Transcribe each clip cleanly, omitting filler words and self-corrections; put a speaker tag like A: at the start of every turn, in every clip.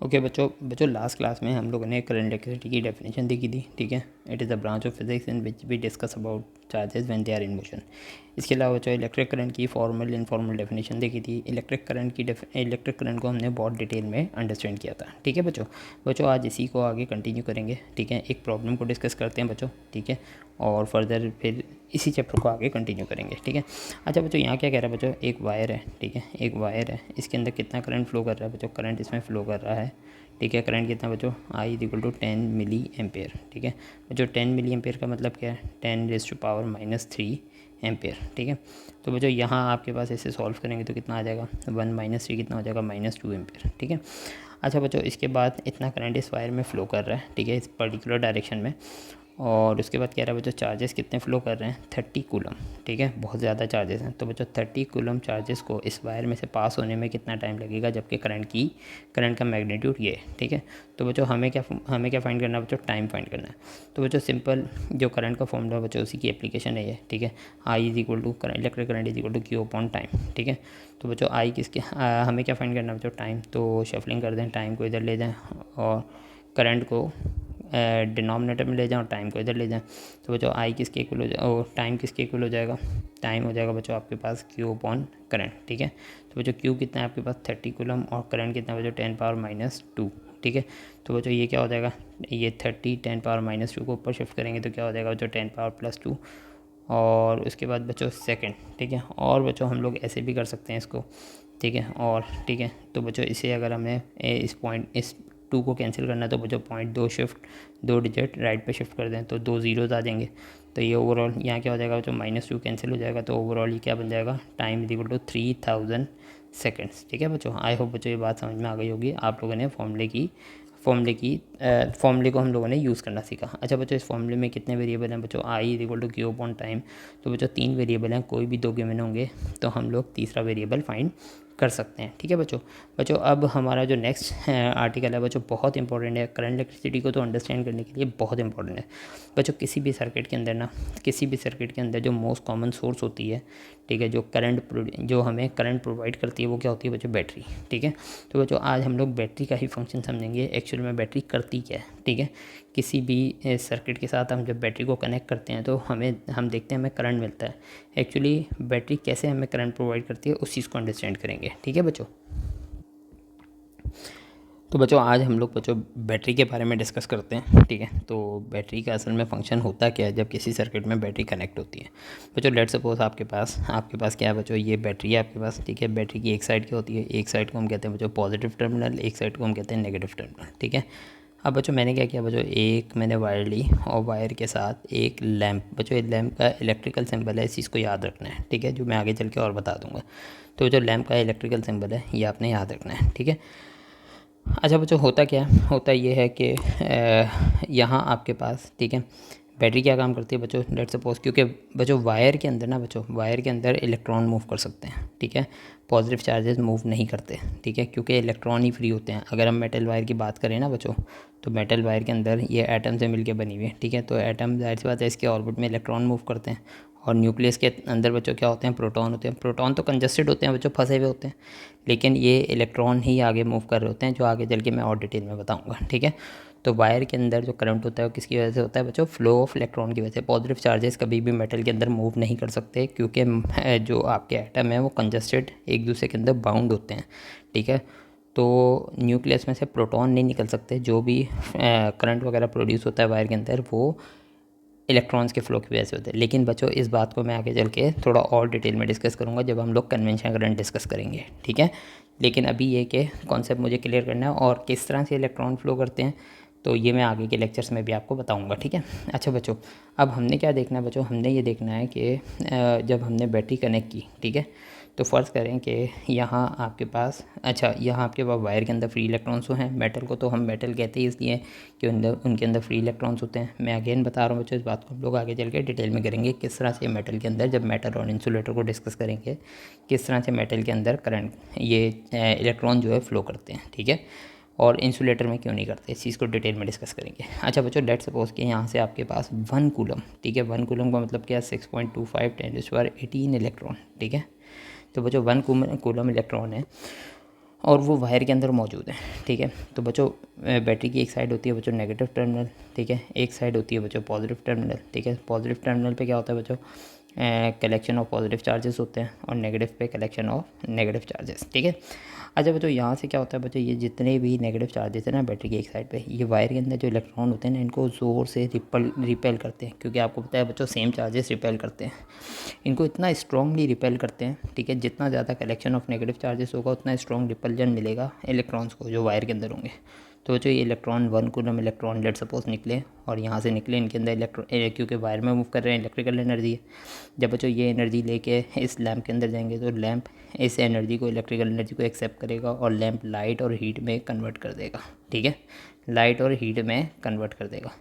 A: Okay बच्चों last class में हम लोगों ने करंट इलेक्ट्रिसिटी की डेफिनेशन देखी थी, ठीक है। It is a branch of physics in which we discuss about charges when they are in motion. इसके अलावा बच्चों इलेक्ट्रिक करंट की फॉर्मल इनफॉर्मल डेफिनेशन देखी थी। इलेक्ट्रिक करंट को हमने बहुत डिटेल में अंडरस्टैंड किया था, ठीक है बच्चों आज इसी को आगे कंटिन्यू करेंगे, ठीक है। एक प्रॉब्लम को डिस्कस करते हैं बच्चों, ठीक है, और फर्दर फिर इसी चैप्टर को आगे कंटिन्यू करेंगे, ठीक है। अच्छा बच्चों, यहाँ क्या कह रहा है बच्चों, एक वायर है, ठीक है, एक वायर है, इसके अंदर कितना करंट फ्लो कर रहा है बच्चों, करंट इसमें फ्लो कर रहा है, ठीक है। करंट कितना बच्चों, I is equal to 10 milli ampere, ठीक है बच्चों। 10 मिली एम्पेयर का मतलब क्या है, 10⁻³ एम्पेयर, ठीक है। तो बच्चों यहाँ आपके पास ऐसे सॉल्व करेंगे तो कितना आ जाएगा, 1 - 3 कितना हो जाएगा, -2 एम्पेयर, ठीक है। अच्छा बच्चों, इसके बाद इतना करंट इस वायर में फ़्लो कर रहा है, ठीक है, इस पर्टिकुलर डायरेक्शन में। और उसके बाद कह रहा है बच्चों चार्जेस कितने फ़्लो कर रहे हैं, 30 कूलम, ठीक है, बहुत ज़्यादा चार्जेस हैं। तो बच्चों 30 कूलम चार्जेस को इस वायर में से पास होने में कितना टाइम लगेगा, जबकि करंट का मैग्नीट्यूड ये है, ठीक है। तो बच्चों हमें क्या फाइंड करना है बच्चों, टाइम फाइंड करना है। तो बच्चों सिंपल जो करंट का फॉर्मूला बच्चों उसी की एप्लीकेशन है ये, ठीक है। I is equal to electric current is equal to Q upon time, ठीक है। तो बच्चों हमें क्या फाइंड करना है बच्चों, टाइम। तो शफलिंग कर दें, टाइम को इधर ले जाएँ और करंट को डिनोमिनेटर में ले जाएं और टाइम को इधर ले जाएं। तो बच्चों आई किसके इक्वल हो जाए और टाइम किसके इक्वल हो जाएगा, टाइम हो जाएगा बच्चों आपके पास Q अपॉन करंट, ठीक है। तो बच्चों Q कितना है आपके पास 30 कूलम और करंट कितना है बच्चों 10⁻², ठीक है। तो बच्चों ये क्या हो जाएगा, ये 30 10⁻² को ऊपर शिफ्ट करेंगे तो क्या हो जाएगा बच्चों 10⁻+2 और उसके बाद बच्चों सेकेंड, ठीक है। और बच्चों हम लोग ऐसे भी कर सकते हैं इसको, ठीक है, और ठीक है। तो बच्चों इसे अगर हमें इस 2 को कैंसिल करना है तो बच्चों पॉइंट 2 डिजिट राइट पे शिफ्ट कर दें तो 2 ज़ीरोज़ आ जाएंगे। तो ये ओवरऑल यहाँ क्या हो जाएगा बच्चों, -2 कैंसिल हो जाएगा। तो ओवरऑल ये क्या बन जाएगा, time is equal to 3000 seconds, ठीक है बच्चों। आई होप बच्चों ये बात समझ में आ गई होगी। आप लोगों ने फॉर्मूले को हम लोगों ने यूज़ करना सीखा। अच्छा बच्चों, इस फॉर्मूले में कितने वेरिएबल हैं बच्चों, I is equal to Q upon time. तो बच्चों 3 वेरिएबल हैं, कोई भी 2 गिवन होंगे तो हम लोग तीसरा वेरिएबल फाइंड कर सकते हैं, ठीक है बच्चों अब हमारा जो नेक्स्ट आर्टिकल है बच्चों बहुत इंपॉर्टेंट है। करंट इलेक्ट्रिसिटी को तो अंडरस्टैंड करने के लिए बहुत इंपॉर्टेंट है बच्चों। किसी भी सर्किट के अंदर जो मोस्ट कॉमन सोर्स होती है, ठीक है, जो हमें करंट प्रोवाइड करती है वो क्या होती है बच्चों, बैटरी, ठीक है। तो बच्चों आज हम लोग बैटरी का ही फंक्शन समझेंगे, एक्चुअल में बैटरी करती क्या है, ठीक है। किसी भी सर्किट के साथ हम जब बैटरी को कनेक्ट करते हैं तो हम देखते हैं हमें करंट मिलता है। एक्चुअली बैटरी कैसे हमें करंट प्रोवाइड करती है उस चीज़ को अंडरस्टैंड करेंगे, ठीक है बच्चों। तो बच्चों आज हम लोग बच्चों बैटरी के बारे में डिस्कस करते हैं, ठीक है। तो बैटरी का असल में फंक्शन होता क्या है जब किसी सर्किट में बैटरी कनेक्ट होती है बच्चों। लेट्स सपोज आपके पास क्या है बच्चों, ये बैटरी है आपके पास, ठीक है। बैटरी की एक साइड क्या होती है, एक साइड को हम कहते हैं बच्चों पॉजिटिव टर्मिनल, एक साइड को हम कहते हैं नेगेटिव टर्मिनल, ठीक है। अब बच्चों मैंने क्या किया बच्चों, एक मैंने वायर ली और वायर के साथ एक लैंप, बच्चों लैंप का इलेक्ट्रिकल सिंबल है, इस चीज़ को याद रखना है, ठीक है, जो मैं आगे चल के और बता दूंगा। तो जो लैंप का इलेक्ट्रिकल सिंबल है ये आपने याद रखना है, ठीक है। अच्छा बच्चों होता क्या है, होता ये है कि यहाँ आपके पास, ठीक है, बैटरी क्या काम करती है बच्चों, लेट्स सपोज, क्योंकि बच्चों वायर के अंदर इलेक्ट्रॉन मूव कर सकते हैं, ठीक है। पॉजिटिव चार्जेस मूव नहीं करते, ठीक है, क्योंकि इलेक्ट्रॉन ही फ्री होते हैं। अगर हम मेटल वायर की बात करें ना बच्चों, तो मेटल वायर के अंदर ये एटम से मिलकर बनी हुई है, ठीक है। तो एटम जाहिर सी बात है इसके ऑर्बिट में इलेक्ट्रॉन मूव करते हैं और न्यूक्लियस के अंदर बच्चों क्या होते हैं, प्रोटॉन होते हैं। प्रोटॉन तो कंजस्टेड होते हैं बच्चों, फंसे हुए होते हैं, लेकिन ये इलेक्ट्रॉन ही आगे मूव कर रहे होते हैं, जो आगे चल के मैं और डिटेल में बताऊंगा, ठीक है। तो वायर के अंदर जो करंट होता है वो किसकी वजह से होता है बच्चों, फ्लो ऑफ इलेक्ट्रॉन की वजह से। पॉजिटिव चार्जेस कभी भी मेटल के अंदर मूव नहीं कर सकते क्योंकि जो आपके एटम है वो कंजस्टेड एक दूसरे के अंदर बाउंड होते हैं, ठीक है। तो न्यूक्लियस में से प्रोटॉन नहीं निकल सकते। जो भी करंट वगैरह प्रोड्यूस होता है वायर के अंदर वो इलेक्ट्रॉन्स के फ्लो की वजह से होते हैं। लेकिन बच्चों इस बात को मैं आगे चल के थोड़ा और डिटेल में डिस्कस करूँगा जब हम लोग कन्वेंशनल करंट डिस्कस करेंगे, ठीक है। लेकिन अभी ये कि कॉन्सेप्ट मुझे क्लियर करना है और किस तरह से इलेक्ट्रॉन फ्लो करते हैं तो ये मैं आगे के लेक्चर्स में भी आपको बताऊंगा, ठीक है। अच्छा बच्चों, अब हमने क्या देखना है बच्चों, हमने ये देखना है कि जब हमने बैटरी कनेक्ट की, ठीक है, तो फ़र्ज़ करें कि यहाँ आपके पास वायर के अंदर फ्री इलेक्ट्रॉन्स हैं। मेटल को तो हम मेटल कहते ही इसलिए कि उनके अंदर फ्री इलेक्ट्रॉन्स होते हैं। मैं अगेन बता रहा हूँ बच्चों, इस बात को हम लोग आगे चल के डिटेल में करेंगे किस तरह से मेटल के अंदर, जब मेटल और इंसुलेटर को डिस्कस करेंगे, किस तरह से मेटल के अंदर करंट ये इलेक्ट्रॉन जो है फ़्लो करते हैं, ठीक है, और इंसुलेटर में क्यों नहीं करते, इस चीज़ को डिटेल में डिस्कस करेंगे। अच्छा बच्चों, लेट सपोज कि यहाँ से आपके पास 1 कूलम, ठीक है, 1 कूलम का मतलब क्या है, 6.25 × 10⁻18 इलेक्ट्रॉन, ठीक है। तो बच्चों 1 कूलम इलेक्ट्रॉन है और वो वायर के अंदर मौजूद है, ठीक है। तो बच्चों बैटरी की एक साइड होती है बच्चों नेगेटिव टर्मिनल, ठीक है, एक साइड होती है बच्चों पॉजिटिव टर्मिनल, ठीक है। पॉजिटिव टर्मिनल पे क्या होता है बच्चों, कलेक्शन ऑफ पॉजिटिव चार्जेस होते हैं और नेगेटिव पे कलेक्शन ऑफ नेगेटिव चार्जेस, ठीक है। अच्छा बच्चों यहाँ से क्या होता है बच्चों, ये जितने भी नेगेटिव चार्जेस हैं ना बैटरी की एक साइड पे, ये वायर के अंदर जो इलेक्ट्रॉन होते हैं ना इनको ज़ोर से रिपेल करते हैं, क्योंकि आपको पता है बच्चों सेम चार्जेस रिपेल करते हैं, इनको इतना स्ट्रॉन्गली रिपेल करते हैं, ठीक है। जितना ज़्यादा कलेक्शन ऑफ नेगेटिव चार्जेस होगा उतना स्ट्रॉन्ग रिपल्जन मिलेगा इलेक्ट्रॉन्स को जो वायर के अंदर होंगे। तो बच्चों ये electron 1 coulomb electron let suppose निकले और यहाँ से निकले, इनके अंदर इलेक्ट्रॉन क्योंकि वायर में मूव कर रहे हैं इलेक्ट्रिकल एनर्जी है। जब बच्चों ये एनर्जी लेके इस लैंप के अंदर जाएंगे तो लैंप इस एनर्जी को इलेक्ट्रिकल एनर्जी को एक्सेप्ट करेगा और लैंप लाइट और हीट में कन्वर्ट कर देगा, ठीक है, लाइट और हीट में कन्वर्ट कर देगा।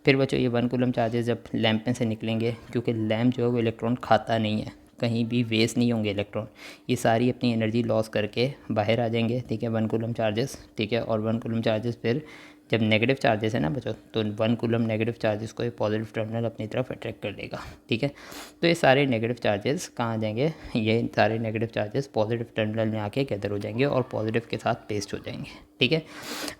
A: फिर बच्चों ये 1 कूलम चार्जेस जब लैंप में से निकलेंगे, क्योंकि लैंप जो है वो इलेक्ट्रॉन खाता नहीं है, कहीं भी वेस्ट नहीं होंगे इलेक्ट्रॉन, ये सारी अपनी एनर्जी लॉस करके बाहर आ जाएंगे, ठीक है, 1 कूलम चार्जेस, ठीक है। और 1 कूलम चार्जेस फिर जब नेगेटिव चार्जेस है ना बच्चों, तो 1 कूलम नेगेटिव चार्जेस को पॉजिटिव टर्मिनल अपनी तरफ अट्रैक्ट कर लेगा, ठीक है। तो ये सारे नेगेटिव चार्जेस कहाँ आ जाएंगे, ये सारे नेगेटिव चार्जेस पॉजिटिव टर्मिनल में आके गैदर हो जाएंगे और पॉजिटिव के साथ पेस्ट हो जाएंगे, ठीक है।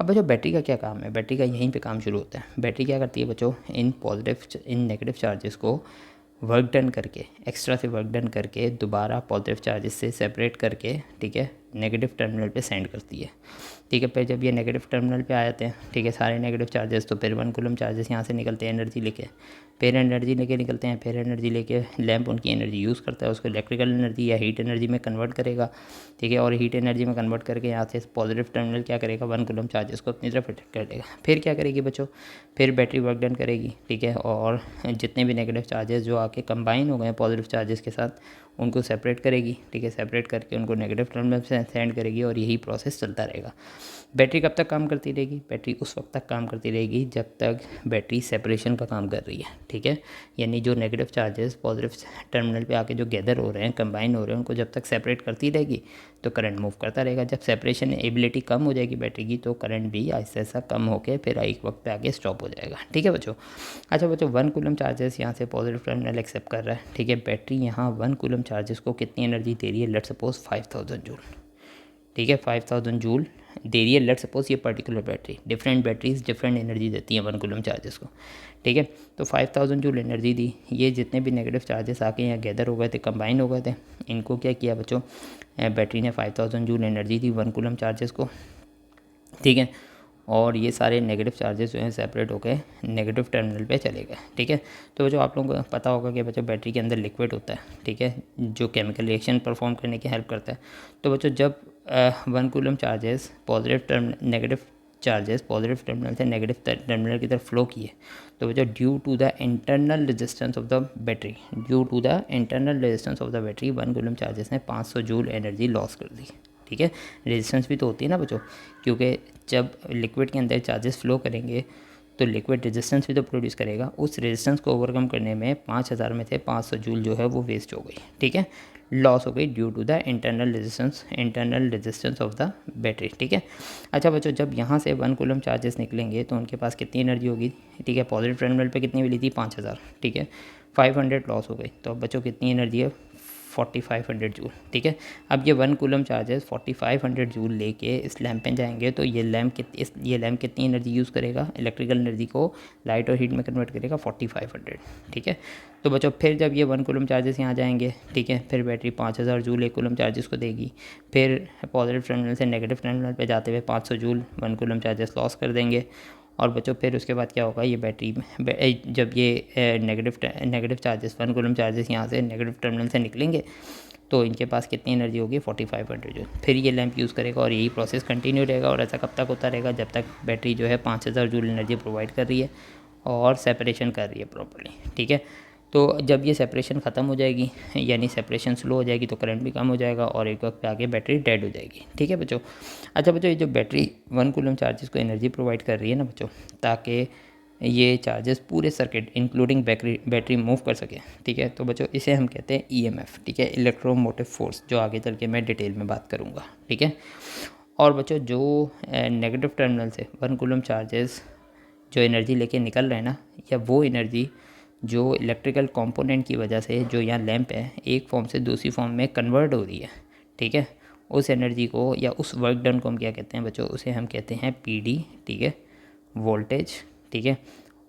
A: अब बच्चों बैटरी का क्या काम है, बैटरी का यहीं पे काम शुरू होता है। बैटरी क्या करती है बच्चों, इन नेगेटिव चार्जेस को वर्क डन करके, एक्स्ट्रा से वर्क डन करके दोबारा पॉजिटिव चार्जेस से सेपरेट करके, ठीक है, नेगेटिव टर्मिनल पे सेंड करती है, ठीक है। फिर जब ये नेगेटिव टर्मिनल पे आ जाते हैं, ठीक है, सारे नेगेटिव चार्जेस, तो फिर 1 कूलम चार्जेस यहाँ से निकलते हैं एनर्जी लेके, फिर एनर्जी लेके निकलते हैं, फिर एनर्जी लेके लैंप उनकी एनर्जी यूज़ करता है, उसको इलेक्ट्रिकल एनर्जी या हीट एनर्जी में कन्वर्ट करेगा, ठीक है। और हीट एनर्जी में कन्वर्ट करके यहाँ से पॉजिटिव टर्मिनल क्या करेगा, 1 कूलम चार्जेस को अपनी तरफ अट्रैक्ट कर देगा। फिर क्या करेगी बच्चों, फिर बैटरी वर्क डन करेगी, ठीक है, और जितने भी नेगेटिव चार्जेस जो आके कंबाइन हो गए पॉजिटिव चार्जेस के साथ उनको सेपरेट करेगी, ठीक है, सेपरेट करके उनको नेगेटिव टर्मिनल से सेंड करेगी और यही प्रोसेस चलता रहेगा। बैटरी कब तक काम करती रहेगी, बैटरी उस वक्त तक काम करती रहेगी जब तक बैटरी सेपरेशन का काम कर रही है, ठीक है। यानी जो नेगेटिव चार्जेस पॉजिटिव टर्मिनल पे आके जो गैदर हो रहे हैं, कंबाइन हो रहे हैं, उनको जब तक सेपरेट करती रहेगी तो करंट मूव करता रहेगा। जब सेपरेशन एबिलिटी कम हो जाएगी बैटरी की तो करंट भी ऐसा ऐसा कम होकर फिर एक वक्त पे आके स्टॉप हो जाएगा, ठीक है बच्चों। अच्छा बच्चों 1 कूलम चार्जेस यहाँ से पॉजिटिव टर्मिनल एक्सेप्ट कर रहा है, ठीक है। बैटरी यहाँ 1 कूलम चार्जेस को कितनी एनर्जी दे रही है, लेट सपोज 5000 जूल, ठीक है, 5000 जूल दे रही है। लेट सपोज ये particular battery, different batteries different energy देती हैं 1 कूलम चार्जेस को, ठीक है। तो 5000 जूल एनर्जी दी, ये जितने भी नेगेटिव चार्जेस आके यहाँ गैदर हो गए थे, कंबाइन हो गए थे, इनको क्या किया बच्चों, बैटरी ने 5000 जूल एनर्जी दी 1 कूलम चार्जेस को, ठीक है। और ये सारे नेगेटिव चार्जेस जो हैं सेपरेट होकर नेगेटिव टर्मिनल पे चले गए, ठीक है। तो जो आप लोगों को पता होगा कि बच्चों बैटरी के अंदर लिक्विड होता है, ठीक है, जो केमिकल रिएक्शन परफॉर्म करने की हेल्प करता है। तो बच्चों जब 1 coulomb charges negative charges positive terminal से नेगेटिव टर्मिनल की तरफ फ्लो किए, तो बच्चों due to the internal resistance of the battery, 1 coulomb charges ने 500 जूल एनर्जी लॉस कर दी, ठीक है। रेजिस्टेंस भी तो होती है ना बच्चों, क्योंकि जब लिक्विड के अंदर चार्जेस फ्लो करेंगे तो लिक्विड रेजिस्टेंस भी तो प्रोड्यूस करेगा। उस रेजिस्टेंस को ओवरकम करने में 5000 में से 500 जूल जो है वो वेस्ट हो गई, ठीक है, लॉस हो गई due to the internal resistance of the battery, ठीक है। अच्छा बच्चों जब यहाँ से 1 कूलम चार्जेस निकलेंगे तो उनके पास कितनी एनर्जी होगी, ठीक है, पॉजिटिव टर्मिनल पे कितनी मिली थी 5000, ठीक है, 500 लॉस हो गई, तो अब बच्चों कितनी एनर्जी है 4500 जूल, ठीक है। अब ये 1 कूलम चार्जेस 4500 जूल लेके इस लैंप पे जाएंगे तो ये लैंप कितनी एनर्जी यूज़ करेगा, इलेक्ट्रिकल एनर्जी को लाइट और हीट में कन्वर्ट करेगा 4500, ठीक है। तो बच्चों फिर जब ये 1 कूलम चार्जेस यहाँ जाएंगे, ठीक है, फिर बैटरी 5000 जूल 1 कूलम चार्जेस को देगी, फिर पॉजिटिव टर्मिनल से नेगेटिव टर्मिनल पे जाते हुए 500 जूल 1 कूलम चार्जेस लॉस कर देंगे। और बच्चों फिर उसके बाद क्या होगा, ये बैटरी जब ये नेगेटिव चार्जेस 1 कूलम चार्जेस यहाँ से नेगेटिव टर्मिनल से निकलेंगे तो इनके पास कितनी एनर्जी होगी 4500 जूल, फिर ये लैंप यूज़ करेगा और यही प्रोसेस कंटिन्यू रहेगा। और ऐसा कब तक होता रहेगा, जब तक बैटरी जो है 5000 जूल एनर्जी प्रोवाइड कर रही है और सेपरेशन कर रही है प्रॉपर्ली, ठीक है। तो जब ये सेपरेशन ख़त्म हो जाएगी, यानी सेपरेशन स्लो हो जाएगी, तो करंट भी कम हो जाएगा और एक वक्त पे आगे बैटरी डेड हो जाएगी, ठीक है बच्चों। अच्छा बच्चों ये जो बैटरी 1 कूलम चार्जेस को एनर्जी प्रोवाइड कर रही है ना बच्चों, ताकि ये चार्जेस पूरे सर्किट इंक्लूडिंग बैटरी मूव कर सके, ठीक है। तो बच्चों इसे हम कहते हैं ईएमएफ, ठीक है, इलेक्ट्रोमोटिव फोर्स, जो आगे चल के मैं डिटेल में बात करूँगा, ठीक है। और बच्चों जो नेगेटिव टर्मिनल से 1 कूलम चार्जेस जो एनर्जी लेके निकल रहे हैं ना, या वो एनर्जी जो इलेक्ट्रिकल कंपोनेंट की वजह से जो यहाँ लैंप है एक फॉर्म से दूसरी फॉर्म में कन्वर्ट हो रही है, ठीक है, उस एनर्जी को या उस वर्क डन को हम क्या कहते हैं बच्चों, उसे हम कहते हैं पीडी, ठीक है, वोल्टेज, ठीक है।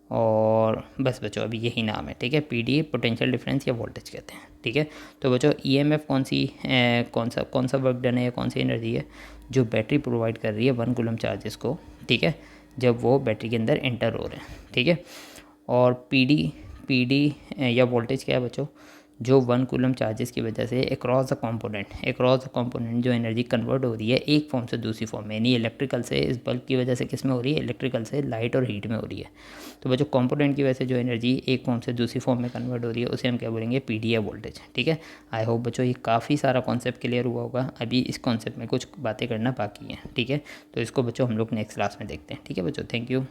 A: और बस बच्चों अभी यही नाम है, ठीक है, पीडी पोटेंशियल डिफरेंस या वोल्टेज कहते हैं, ठीक है। तो बच्चों ईएमएफ कौन सा वर्क डन है या कौन सी एनर्जी है जो बैटरी प्रोवाइड कर रही है 1 कूलम चार्जेस को, ठीक है, जब वो बैटरी के अंदर एंटर हो रहे हैं, ठीक है। और पीडी या वोल्टेज क्या है बच्चों, जो 1 कूलम चार्जेस की वजह से अक्रॉस द कंपोनेंट जो एनर्जी कन्वर्ट हो रही है एक फॉर्म से दूसरी फॉर्म में, यानी इलेक्ट्रिकल से, इस बल्ब की वजह से किस में हो रही है, इलेक्ट्रिकल से लाइट और हीट में हो रही है। तो बच्चों कंपोनेंट की वजह से जो एनर्जी एक फॉर्म से दूसरी फॉर्म में कन्वर्ट हो रही है उसे हम क्या बोलेंगे, पीडी या वोल्टेज, ठीक है। आई होप बच्चों ये काफ़ी सारा कॉन्सेप्ट क्लियर हुआ होगा। अभी इस कॉन्सेप्ट में कुछ बातें करना बाकी हैं, ठीक है। तो इसको बच्चों हम लोग नेक्स्ट क्लास में देखते हैं, ठीक है बच्चों, थैंक यू।